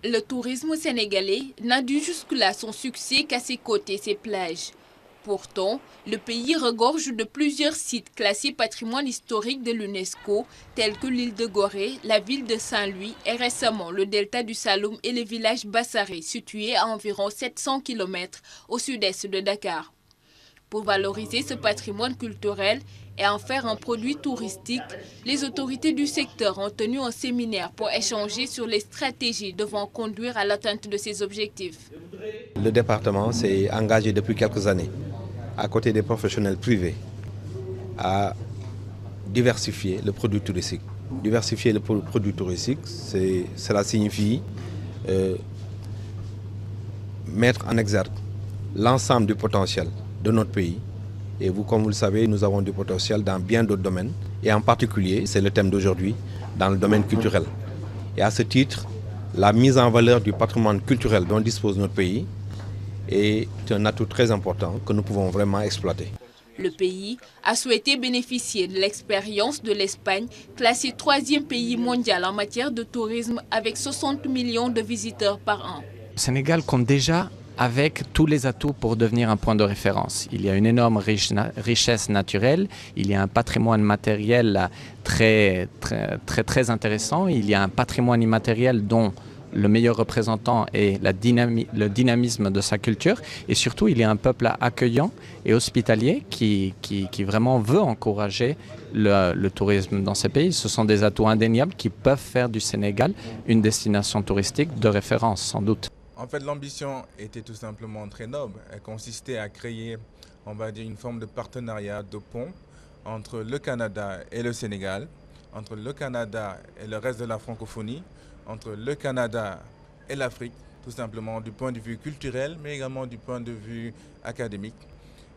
Le tourisme sénégalais n'a dû jusque-là son succès qu'à ses côtes et ses plages. Pourtant, le pays regorge de plusieurs sites classés patrimoine historique de l'UNESCO, tels que l'île de Gorée, la ville de Saint-Louis et récemment le delta du Saloum et le village Bassaré, situé à environ 700 km au sud-est de Dakar. Pour valoriser ce patrimoine culturel et en faire un produit touristique, les autorités du secteur ont tenu un séminaire pour échanger sur les stratégies devant conduire à l'atteinte de ces objectifs. Le département s'est engagé depuis quelques années, à côté des professionnels privés, à diversifier le produit touristique. Diversifier le produit touristique, cela signifie mettre en exergue l'ensemble du potentiel de notre pays. Et vous, comme vous le savez, nous avons du potentiel dans bien d'autres domaines. Et en particulier, c'est le thème d'aujourd'hui, dans le domaine culturel. Et à ce titre, la mise en valeur du patrimoine culturel dont dispose notre pays est un atout très important que nous pouvons vraiment exploiter. Le pays a souhaité bénéficier de l'expérience de l'Espagne, classée 3e pays mondial en matière de tourisme avec 60 millions de visiteurs par an. Le Sénégal compte déjà avec tous les atouts pour devenir un point de référence. Il y a une énorme richesse naturelle, il y a un patrimoine matériel très intéressant, il y a un patrimoine immatériel dont le meilleur représentant est le dynamisme de sa culture, et surtout il y a un peuple accueillant et hospitalier qui vraiment veut encourager le tourisme dans ces pays. Ce sont des atouts indéniables qui peuvent faire du Sénégal une destination touristique de référence, sans doute. En fait, l'ambition était tout simplement très noble. Elle consistait à créer, on va dire, une forme de partenariat, de pont entre le Canada et le Sénégal, entre le Canada et le reste de la francophonie, entre le Canada et l'Afrique, tout simplement du point de vue culturel, mais également du point de vue académique.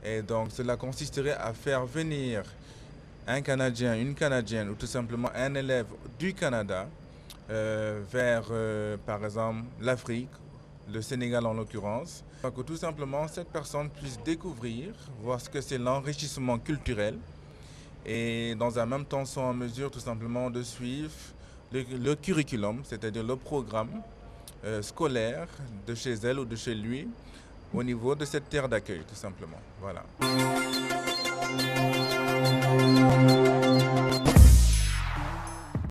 Et donc, cela consisterait à faire venir un Canadien, une Canadienne, ou tout simplement un élève du Canada vers, par exemple, l'Afrique, le Sénégal en l'occurrence, pour que tout simplement cette personne puisse découvrir, voir ce que c'est l'enrichissement culturel et dans un même temps sont en mesure tout simplement de suivre le curriculum, c'est-à-dire le programme scolaire de chez elle ou de chez lui au niveau de cette terre d'accueil tout simplement. Voilà.